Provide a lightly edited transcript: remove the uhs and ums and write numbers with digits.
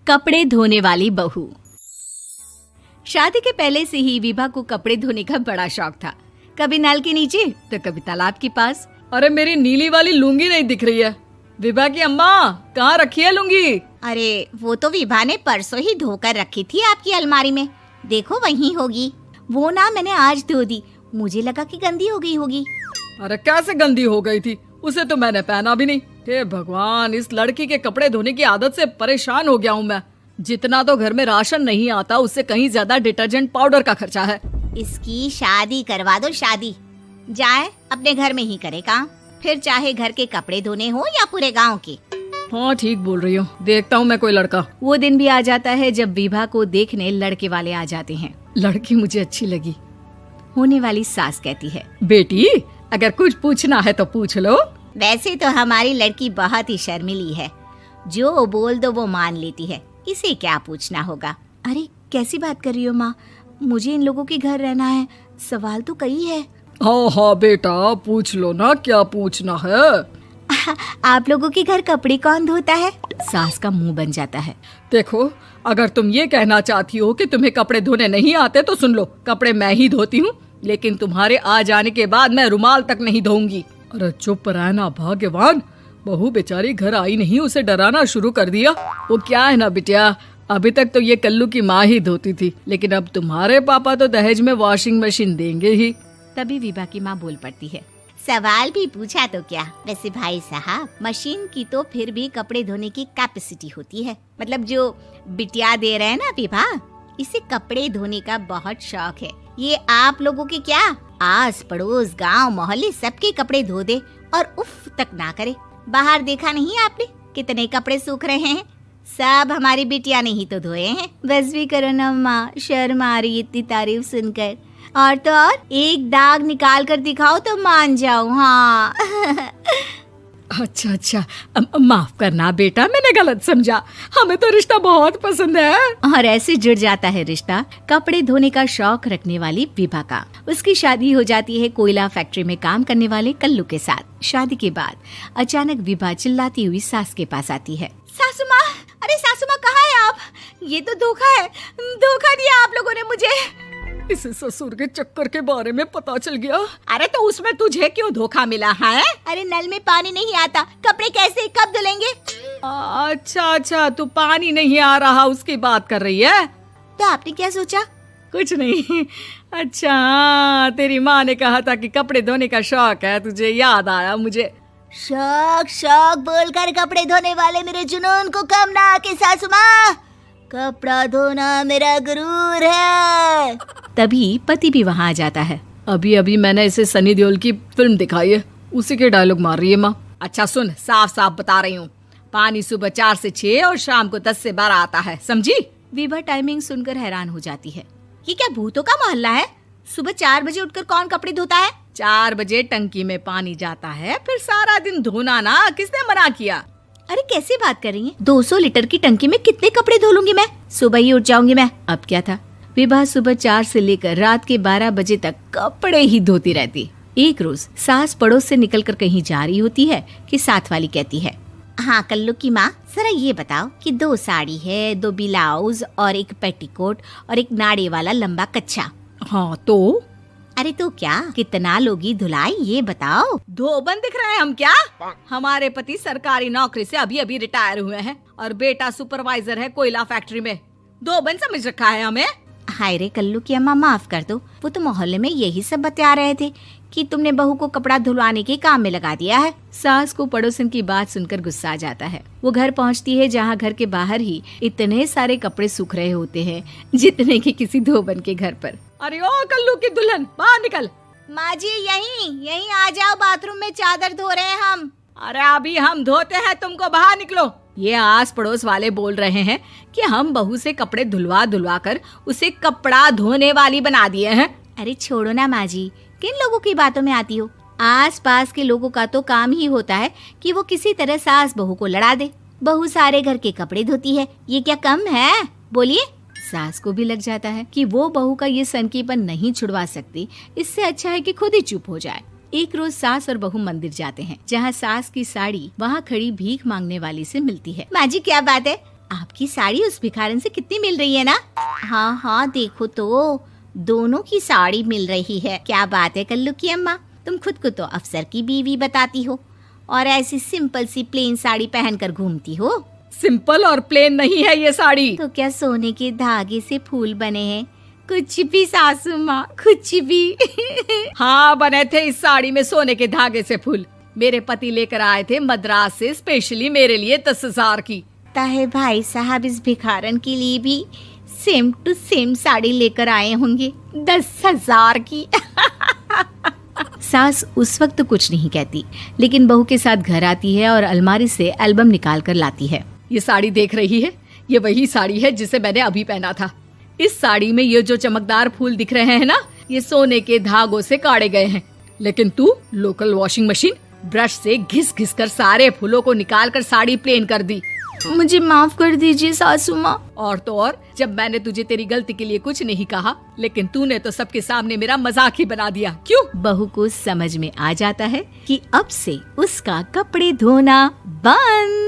कपड़े धोने वाली बहू। शादी के पहले से ही विभा को कपड़े धोने का बड़ा शौक था। कभी नल के नीचे तो कभी तालाब के पास। अरे मेरी नीली वाली लुंगी नहीं दिख रही है। विभा की अम्मा, कहाँ रखी है लुंगी? अरे वो तो विभा ने परसों ही धोकर रखी थी आपकी अलमारी में, देखो वहीं होगी। वो ना मैंने आज धो दी, मुझे लगा कि गंदी हो गई होगी। अरे कैसे गंदी हो गई थी? उसे तो मैंने पहना भी नहीं। हे भगवान, इस लड़की के कपड़े धोने की आदत से परेशान हो गया हूँ मैं। जितना तो घर में राशन नहीं आता, उससे कहीं ज्यादा डिटर्जेंट पाउडर का खर्चा है। इसकी शादी करवा दो, शादी जाए अपने घर में ही करे काम, फिर चाहे घर के कपड़े धोने हो या पूरे गांव के। हाँ ठीक बोल रही हूँ, देखता हूँ मैं कोई लड़का। वो दिन भी आ जाता है जब विभा को देखने लड़के वाले आ जाते हैं। लड़की मुझे अच्छी लगी। होने वाली सास कहती है, बेटी अगर कुछ पूछना है तो पूछ लो। वैसे तो हमारी लड़की बहुत ही शर्मीली है, जो बोल दो वो मान लेती है, इसे क्या पूछना होगा। अरे कैसी बात कर रही हो माँ, मुझे इन लोगों के घर रहना है, सवाल तो कई है। हाँ हाँ बेटा, पूछ लो ना, क्या पूछना है। आप लोगों के घर कपड़े कौन धोता है? सास का मुंह बन जाता है। देखो, अगर तुम ये कहना चाहती हो कि तुम्हें कपड़े धोने नहीं आते तो सुन लो, कपड़े मैं ही धोती हूँ, लेकिन तुम्हारे आ जाने के बाद मैं रुमाल तक नहीं धोऊंगी। अरे चुप रहना भाग्यवान, बहू बेचारी घर आई नहीं, उसे डराना शुरू कर दिया। वो क्या है ना बिटिया, अभी तक तो ये कल्लू की माँ ही धोती थी, लेकिन अब तुम्हारे पापा तो दहेज में वॉशिंग मशीन देंगे ही। तभी विभा की माँ बोल पड़ती है, सवाल भी पूछा तो क्या। वैसे भाई साहब, मशीन की तो फिर भी कपड़े धोने की कैपेसिटी होती है। मतलब जो बिटिया दे रहे हैं ना विभा, इसे कपड़े धोने का बहुत शौक है। ये आप लोगों के क्या, आस पड़ोस गांव मोहल्ले सबके कपड़े धो दे और उफ तक ना करे। बाहर देखा नहीं आपने कितने कपड़े सूख रहे हैं? सब हमारी बिटिया ने ही तो धोए हैं। बस भी करो ना माँ, शर्म आ रही इतनी तारीफ सुनकर। और तो और एक दाग निकाल कर दिखाओ तो मान जाऊं। हाँ अच्छा, माफ करना बेटा, मैंने गलत समझा। हमें तो रिश्ता बहुत पसंद है। और ऐसे जुड़ जाता है रिश्ता कपड़े धोने का शौक रखने वाली विभा का। उसकी शादी हो जाती है कोयला फैक्ट्री में काम करने वाले कल्लू के साथ। शादी के बाद अचानक विभा चिल्लाती हुई सास के पास आती है। सासू माँ, अरे सासू माँ कहाँ है आप? ये तो धोखा है, धोखा दिया आप लोगों ने मुझे। इसे ससुर के चक्कर के बारे में पता चल गया। अरे तो उसमें तुझे क्यों धोखा मिला है? अरे नल में पानी नहीं आता, कपड़े कैसे कब धुलेंगे? अच्छा, तू पानी नहीं आ रहा उसकी बात कर रही है। तो आपने क्या सोचा? कुछ नहीं। अच्छा, तेरी माँ ने कहा था कि कपड़े धोने का शौक है तुझे, याद आया मुझे। शौक बोलकर कपड़े धोने वाले मेरे जुनून को कम ना आके सासू माँ, कपड़ा धोना मेरा गुरूर है। तभी पति भी वहाँ आ जाता है। अभी मैंने इसे सनी देओल की फिल्म दिखाई है, उसी के डायलॉग मार रही है माँ। अच्छा सुन, साफ साफ बता रही हूँ, पानी सुबह 4 से 6 और शाम को 10 से 12 आता है, समझी? विभा टाइमिंग सुनकर हैरान हो जाती है। ये क्या भूतों का मोहल्ला है? सुबह 4 बजे उठकर कौन कपड़े धोता है? 4 बजे टंकी में पानी जाता है, फिर सारा दिन धोना ना, किसने मना किया? अरे कैसी बात कर रही हैं? 200 लीटर की टंकी में कितने कपड़े धो लूंगी मैं? सुबह ही उठ जाऊंगी मैं। अब क्या था, विभा सुबह 4 से लेकर रात के 12 बजे तक कपड़े ही धोती रहती। एक रोज सास पड़ोस से निकलकर कहीं जा रही होती है कि साथ वाली कहती है, हाँ कल्लू की माँ, जरा ये बताओ कि 2 साड़ी है, 2 ब्लाउज और एक पेटीकोट और एक नाड़े वाला लंबा कच्छा। हाँ तो? अरे तो क्या, कितना लोगी धुलाई ये बताओ। धोबन दिख रहे हैं हम क्या? हमारे पति सरकारी नौकरी से अभी रिटायर हुए हैं और बेटा सुपरवाइजर है कोयला फैक्ट्री में। धोबन समझ रखा है हमें? हाय रे कल्लू की अम्मा, माफ कर दो, वो तो मोहल्ले में यही सब बता रहे थे कि तुमने बहू को कपड़ा धुलवाने के काम में लगा दिया है। सास को पड़ोसन की बात सुनकर गुस्सा आ जाता है। वो घर पहुंचती है जहां घर के बाहर ही इतने सारे कपड़े सूख रहे होते हैं जितने कि किसी धोबन के घर पर। अरे ओ कल्लू की दुल्हन, बाहर निकल। माँ जी यहीं आ जाओ, बाथरूम में चादर धो रहे हैं हम। अरे अभी हम धोते हैं, तुमको बाहर निकलो। ये आस पड़ोस वाले बोल रहे हैं कि हम बहू से कपड़े धुलवा कर उसे कपड़ा धोने वाली बना दिए हैं। अरे छोड़ो ना माँ जी, किन लोगों की बातों में आती हो? आस पास के लोगों का तो काम ही होता है कि वो किसी तरह सास बहू को लड़ा दे। बहू सारे घर के कपड़े धोती है, ये क्या कम है? बोलिए। सास को भी लग जाता है कि वो बहू का ये सनकीपन नहीं छुड़वा सकती, इससे अच्छा है कि खुद ही चुप हो जाए। एक रोज सास और बहू मंदिर जाते हैं, जहाँ सास की साड़ी वहाँ खड़ी भीख मांगने वाली से मिलती है। माँ जी क्या बात है, आपकी साड़ी उस भिखारन से कितनी मिल रही है ना? हाँ हाँ देखो तो, दोनों की साड़ी मिल रही है। क्या बात है कल्लू की अम्मा, तुम खुद को तो अफसर की बीवी बताती हो और ऐसी सिंपल सी प्लेन साड़ी पहनकर घूमती हो। सिंपल और प्लेन नहीं है ये साड़ी। तो क्या सोने के धागे से फूल बने हैं? कुछ भी सासू माँ, कुछ भी। हाँ बने थे इस साड़ी में सोने के धागे से फूल। मेरे पति लेकर आए थे मद्रास से स्पेशली मेरे लिए 10,000 की। ताहे भाई साहब इस भिखारन के लिए भी सेम टू सेम साड़ी लेकर आए होंगे 10,000 की। सास उस वक्त तो कुछ नहीं कहती, लेकिन बहू के साथ घर आती है और अलमारी से एल्बम निकाल कर लाती है। ये साड़ी देख रही है, ये वही साड़ी है जिसे मैंने अभी पहना था। इस साड़ी में ये जो चमकदार फूल दिख रहे हैं ना, ये सोने के धागों से काढ़े गए हैं। लेकिन तू लोकल वॉशिंग मशीन ब्रश से घिस घिस कर सारे फूलों को निकाल कर साड़ी प्लेन कर दी। मुझे माफ कर दीजिए सासू माँ। और तो और, जब मैंने तुझे तेरी गलती के लिए कुछ नहीं कहा, लेकिन तूने तो सबके सामने मेरा मजाक ही बना दिया। क्यों? बहू को समझ में आ जाता है कि अब से उसका कपड़े धोना बंद।